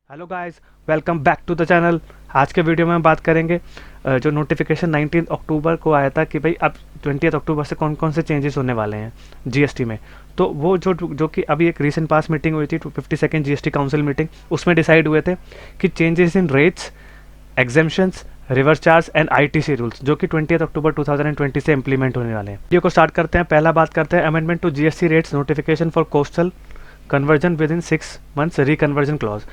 Hello guys, welcome back to the channel. आज के video में हम बात करेंगे जो नोटिफिकेशन 19 अक्टूबर को आया था कि भाई अब 20 अक्टूबर से कौन कौन से चेंजेस होने वाले हैं जीएसटी में। तो वो जो कि अभी एक रीसेंट पास मीटिंग हुई थी 52nd जीएसटी काउंसिल मीटिंग, उसमें डिसाइड हुए थे कि changes in rates, exemptions, reverse charge and ITC rules जो कि 20 अक्टूबर 2020 से इंप्लीमेंट होने वाले हैं। वीडियो को स्टार्ट करते हैं। पहला बात करते हैं amendment to GST rates notification for coastal conversion within 6 months reconversion clause.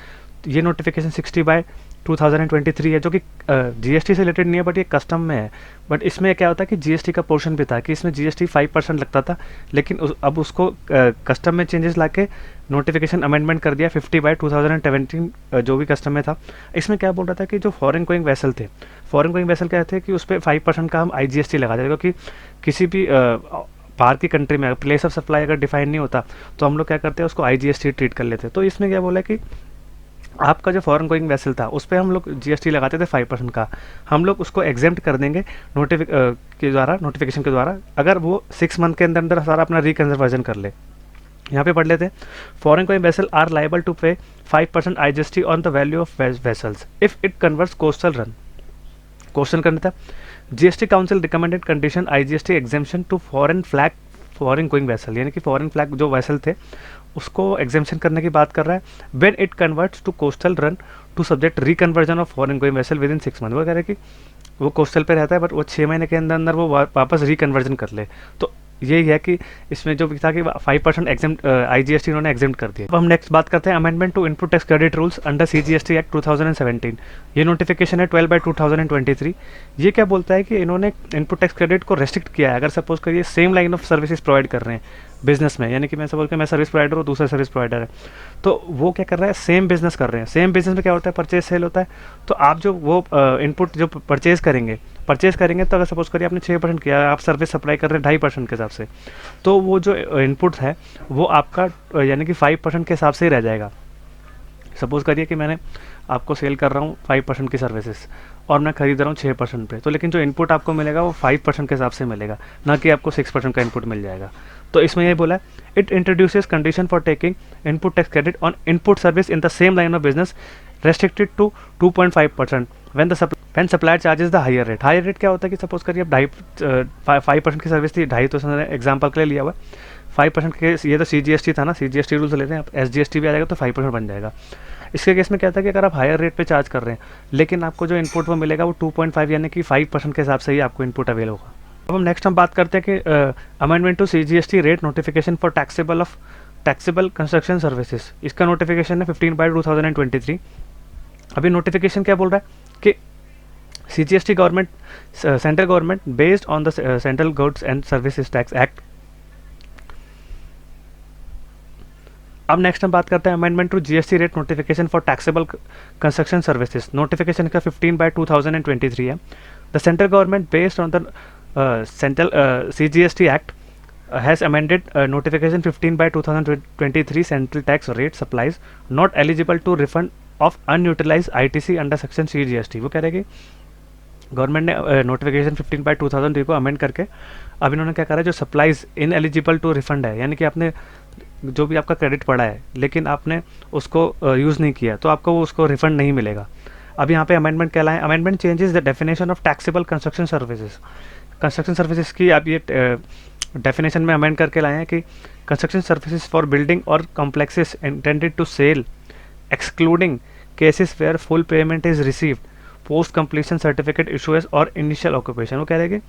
ये नोटिफिकेशन 60/2023 है जो कि जीएसटी से रिलेटेड नहीं है, बट ये कस्टम में है। बट इसमें क्या होता है कि जीएसटी का पोर्शन भी था कि इसमें जीएसटी 5% लगता था, लेकिन अब उसको कस्टम में चेंजेस लाके नोटिफिकेशन अमेंडमेंट कर दिया 50/2017 जो भी कस्टम में था। इसमें क्या बोल रहा था कि जो फॉरेन गोइंग वेसल थे, फॉरेन गोइंग वेसल क्या थे कि उस पर 5% का हम आईजीएसटी लगा देते, क्योंकि किसी भी बाहर की कंट्री में प्लेस ऑफ सप्लाई अगर डिफाइन नहीं होता तो हम लोग क्या करते हैं, उसको आईजीएसटी ट्रीट कर लेते हैं। तो इसमें क्या बोला कि आपका जो फॉरेन गोइंग वेसल था उस पर हम लोग जीएसटी लगाते थे 5% का, हम लोग उसको एग्जेम्प्ट कर देंगे नोटिफिकेशन के द्वारा, अगर वो 6 मंथ के अंदर अंदर सारा अपना रिकन्वर्जन कर ले। यहाँ पे पढ़ लेते हैं, foreign going vessel are liable to pay 5% IGST on the value of vessels if it converts coastal run. Question करना था, GST council recommended condition IGST exemption to foreign going vessel, यानी कि फॉरेन फ्लैग जो vessel थे उसको exemption करने की बात कर रहा है। When it converts to coastal run to subject reconversion of foreign going vessel within 6 month. वो कह रहे हैं कि वो कोस्टल पे रहता है बट वो 6 महीने के अंदर अंदर वो वापस रिकन्वर्जन कर ले। तो यही है कि इसमें जो भी था कि 5% एग्जेम्प्ट आईजीएसटी उन्होंने एग्जेम्प्ट कर दिया। अब हम नेक्स्ट बात करते हैं amendment to input tax credit rules under CGST act 2017। ये नोटिफिकेशन है 12/2023। ये क्या बोलता है कि इन्होंने इनपुट टैक्स क्रेडिट को रेस्ट्रिक्ट किया है अगर सपोज करिए same line of services provide कर रहे हैं बिजनेस में, यानी कि मैं सपोज कर मैं सर्विस प्रोवाइडर हूँ, दूसरा सर्विस प्रोवाइडर है, तो वो क्या कर रहा है, सेम बिजनेस कर रहे हैं। सेम बिजनेस में क्या होता है, परचेज सेल होता है। तो आप जो वो इनपुट जो परचेज करेंगे तो अगर सपोज करिए आपने 6% किया, आप सर्विस सप्लाई कर रहे हैं 2.5% के हिसाब से, तो वो जो इनपुट है वो आपका यानी कि 5% के हिसाब से ही रह जाएगा। सपोज करिए कि मैंने आपको सेल कर रहा हूँ 5% की सर्विसेज और मैं खरीद रहा हूँ 6% पे, तो लेकिन जो इनपुट आपको मिलेगा वो 5% के हिसाब से मिलेगा, ना कि आपको 6% का इनपुट मिल जाएगा। तो इसमें ये बोला है, it introduces condition for taking input tax credit on input service in the same line of business restricted to 2.5% when supplier charges the higher rate. Higher rate क्या होता है कि सपोज करिए आप 5% की सर्विस थी, 2.5 तो एग्जाम्पल के लिए लिया हुआ 5% के, ये तो सीजीएसटी था ना, सीजीएसटी रूल्स लेते हैं, एसजीएसटी भी आ जाएगा तो 5% बन जाएगा। इसके केस में क्या था कि अगर आप हायर रेट पे चार्ज कर रहे हैं लेकिन आपको जो इनपुट वो मिलेगा वो 2.5 यानी कि 5% के हिसाब से ही आपको इनपुट अवेल होगा। अब हम नेक्स्ट हम बात करते हैं कि amendment to CGST rate notification for taxable construction services. इसका नोटिफिकेशन है 15/2023। अभी नोटिफिकेशन क्या बोल रहा है कि CGST government central government based on the central goods and services tax act. अब नेक्स्ट हम बात करते हैं amendment to GST rate notification for taxable construction services. Notification का 15/2023 है। The central government based on the central CGST Act has amended notification 15/2023 central tax rate supplies not eligible to refund of unutilized ITC under section CGST। वो कह रहे हैं कि government ने notification 15/2003 को amend करके अब इन्होंने क्या करा है, जो supplies in eligible to refund है, यानी कि आपने जो भी आपका क्रेडिट पड़ा है लेकिन आपने उसको यूज़ नहीं किया तो आपको उसको रिफंड नहीं मिलेगा। अब यहाँ पे अमेंडमेंट क्या लाए, amendment changes the definition of taxable construction services. Construction services की आप ये डेफिनेशन में अमेंड करके लाए हैं कि कंस्ट्रक्शन सर्विसेज फॉर बिल्डिंग और complexes intended to sell excluding cases where full payment is received post completion certificate issues और इनिशियल ऑक्यूपेशन। वो कह रहे हैं कि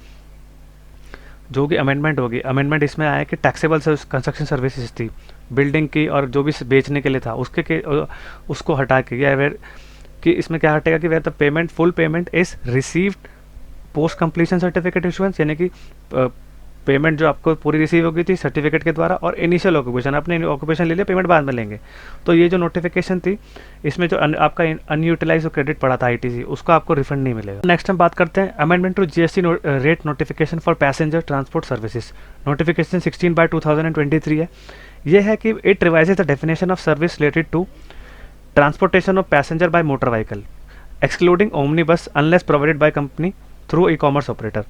जो भी अमेंडमेंट होगी, अमेंडमेंट इसमें आया कि टैक्सेबल कंस्ट्रक्शन सर्विसेज थी बिल्डिंग की और जो भी बेचने के लिए था उसको हटा के, या वेर कि इसमें क्या हटेगा कि where the payment full payment is received post completion certificate issuance, यानी कि पेमेंट जो आपको पूरी रिसीव हो गई थी सर्टिफिकेट के द्वारा, और इनिशियल ऑक्यूपेशन, आपने ऑक्यूपेशन ले लिया, पेमेंट बाद में लेंगे। तो ये जो नोटिफिकेशन थी इसमें जो आपका अनयूटिलाइज क्रेडिट पड़ा था आईटीसी, उसका आपको रिफंड नहीं मिलेगा। नेक्स्ट हम बात करते हैं amendment to GST rate notification for passenger transport services. Notification 16/2023 है। ये है कि it revises the definition of service related to transportation of passenger by motor vehicle excluding omni bus unless provided by company through e commerce operator.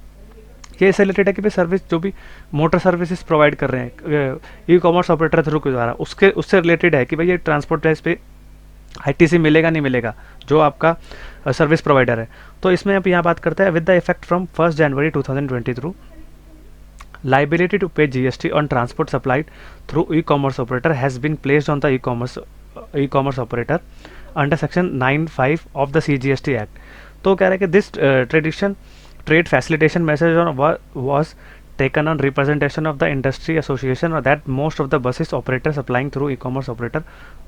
ये इससे related है कि भाई service जो भी मोटर सर्विसेज प्रोवाइड कर रहे हैं ई कॉमर्स ऑपरेटर थ्रू के द्वारा, उससे रिलेटेड है कि भाई ये ट्रांसपोर्ट पे आईटीसी मिलेगा नहीं मिलेगा, जो आपका सर्विस प्रोवाइडर है। तो इसमें अब यहाँ बात करते हैं, with the effect from 1 January 2023, liability to pay GST on transport supplied through e-commerce operator has been placed on the e-commerce operator under section 9(5) of the CGST Act। तो कह रहे हैं कि this trade facilitation measure was taken on representation of the industry association or that most of the buses operators applying through e-commerce operator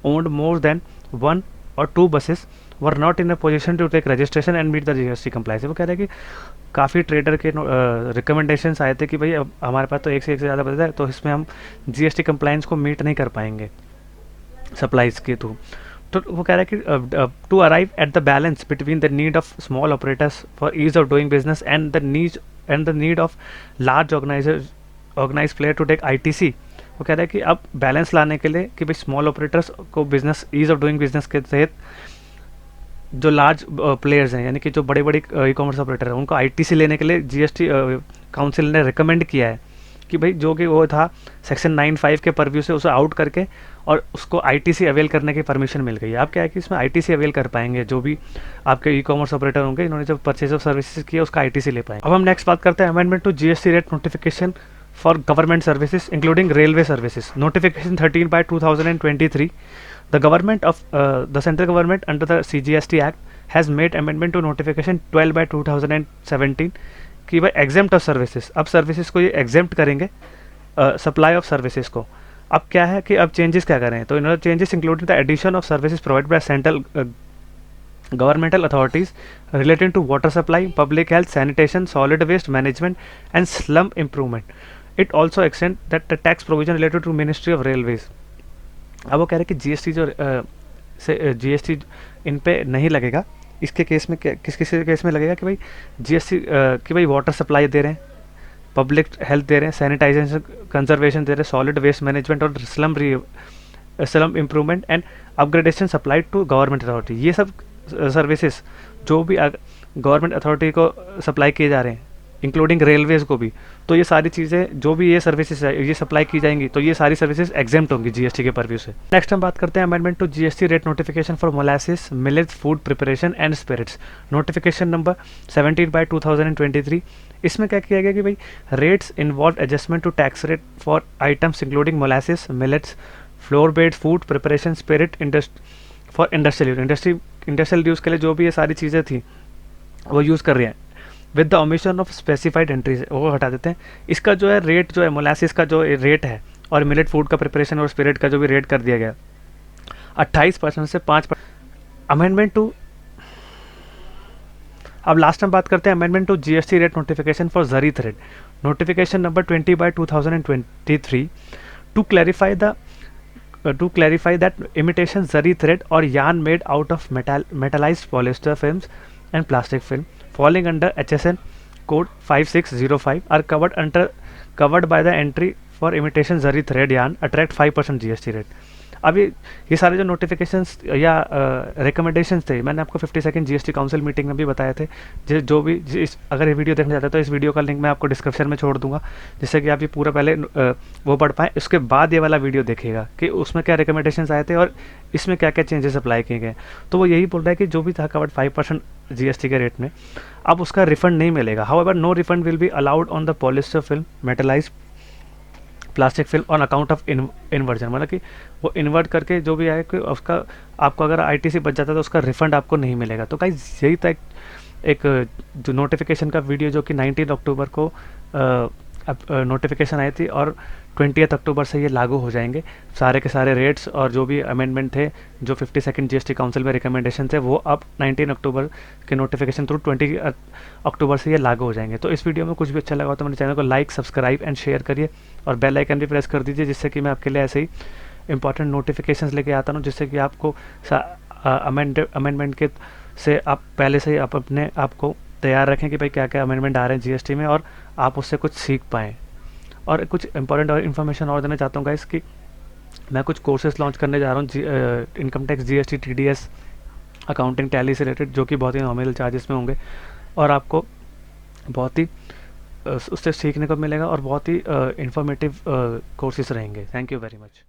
owned more than one or two buses were not in a position to take registration and meet the GST compliance। वो कह रहे हैं कि काफ़ी trader के recommendations आए थे कि भाई अब हमारे पास तो एक से ज़्यादा बस है, तो इसमें हम जीएसटी कंप्लाइंस को मीट नहीं कर पाएंगे सप्लाईज के थ्रू। तो वो कह रहा है कि to arrive at the balance between the need of small operators for ease of doing business and the need of large organize player to take ITC. वो कह रहा है कि अब बैलेंस लाने के लिए कि भाई स्मॉल ऑपरेटर्स को business ease of doing business के तहत जो लार्ज प्लेयर्स हैं, यानी कि जो बड़े बड़े ई कॉमर्स ऑपरेटर हैं, उनको आईटीसी लेने के लिए जीएसटी काउंसिल ने रिकमेंड किया है कि भाई जो कि वो था सेक्शन 9(5) के परव्यू से उसे आउट करके और उसको आईटीसी अवेल करने की परमिशन मिल गई है। अब क्या है कि इसमें आईटीसी अवेल कर पाएंगे जो भी आपके ई कॉमर्स ऑपरेटर होंगे, इन्होंने जो परचेज ऑफ सर्विसेज किया उसका आईटीसी ले पाएंगे। अब हम नेक्स्ट बात करते हैं amendment to GST rate notification for government services including railway services, notification 13/2023। The government of the central government under the CGST Act has made amendment to notification 12/2017 कि भाई exempt of services, अब services को ये exempt करेंगे supply of services को। अब क्या है कि अब चेंजेस क्या करें, तो इन्होंने changes including the addition of services provide by central governmental authorities relating to water supply, public health, sanitation, solid waste management and slum improvement. It also extends that the tax provision related to Ministry of Railways। अब वो कह रहे हैं कि GST जो GST in पे नहीं लगेगा। इसके केस में किस किस केस में लगेगा कि भाई जीएसटी कि भाई वाटर सप्लाई दे रहे हैं, पब्लिक हेल्थ दे रहे हैं, सैनिटाइजेशन कंजर्वेशन दे रहे हैं, सॉलिड वेस्ट मैनेजमेंट और slum improvement and upgradation supplied to government authority. ये सब सर्विसेज जो भी गवर्नमेंट अथॉरिटी को सप्लाई किए जा रहे हैं इंक्लूडिंग रेलवेज को भी, तो ये सारी चीज़ें जो भी ये सर्विसेज है ये सप्लाई की जाएंगी, तो ये सारी सर्विसेज एग्जेम्प्ट होंगी जीएसटी के परव्यू से। नेक्स्ट हम बात करते हैं amendment to GST rate notification for molasses, millet, food preparation and spirits, notification number 17/2023। इसमें क्या किया गया कि भाई rates involve adjustment to tax rate for items including molasses, millets, flour based food preparation, spirit for industrial use के लिए जो भी ये सारी चीज़ें थी वो यूज़ कर रहे हैं with the omission of specified entries, वो हटा देते हैं। इसका जो है रेट जो है मोलासिस का जो रेट है और मिलेट फूड का प्रिपरेशन और स्पिरिट का जो भी रेट कर दिया गया 28% से 5%। अमेंडमेंट टू, अब लास्ट में बात करते हैं amendment to GST rate notification for zari thread, notification number 20/2023 to clarify that imitation zari thread और yarn made out of metallised polyester films and plastic film falling under HSN code 5605 are covered by the entry for imitation zari thread yarn attract 5% GST rate। अब ये सारे जो notifications या recommendations थे मैंने आपको 52nd GST council meeting में भी बताए थे। जो भी अगर ये वीडियो देखना चाहते हैं तो इस वीडियो का लिंक मैं आपको डिस्क्रिप्शन में छोड़ दूंगा, जिससे कि आप ये पूरा पहले वो पढ़ पाएँ, उसके बाद ये वाला वीडियो देखिएगा कि उसमें क्या रिकमेंडेशंस आए थे और इसमें क्या क्या चेंजेस अप्लाई किए गए। तो वो यही बोल रहा है कि जो भी था कवर्ड 5% जीएसटी के रेट में, अब उसका रिफंड नहीं मिलेगा। However no refund will be allowed on the polyester film, metallised plastic film on account of inversion, मतलब कि वो इन्वर्ट करके जो भी आए कि उसका आपको अगर आईटीसी बच जाता है तो उसका रिफंड आपको नहीं मिलेगा। तो गाइस यही था एक जो नोटिफिकेशन का वीडियो जो कि 19 अक्टूबर को नोटिफिकेशन आई थी और 20 अक्टूबर से ये लागू हो जाएंगे सारे के सारे रेट्स और जो भी अमेंडमेंट थे जो 52nd जीएसटी काउंसिल में रिकमेंडेशन थे वो अब 19 अक्टूबर के नोटिफिकेशन थ्रू 20 अक्टूबर से ये लागू हो जाएंगे। तो इस वीडियो में कुछ भी अच्छा लगा तो मेरे चैनल को लाइक, सब्सक्राइब एंड शेयर करिए और बेल आइकन भी प्रेस कर दीजिए, जिससे कि मैं आपके लिए ऐसे ही इंपॉर्टेंट नोटिफिकेशंस लेके आता हूँ, जिससे कि आपको अमेंडमेंट के से आप पहले से ही आप अपने आप को तैयार रखें कि भाई क्या क्या अमेंडमेंट आ रहे हैं जीएसटी में और आप उससे कुछ सीख पाएँ। और कुछ इंपॉर्टेंट और इन्फॉर्मेशन और देना चाहता हूँ गाइस कि मैं कुछ कोर्सेज लॉन्च करने जा रहा हूँ income tax, GST, TDS, accounting, tally से रिलेटेड, जो कि बहुत ही नॉमिनल चार्जेस में होंगे और आपको बहुत ही उससे सीखने को मिलेगा और बहुत ही इंफॉर्मेटिव कोर्सेज रहेंगे। Thank you very much.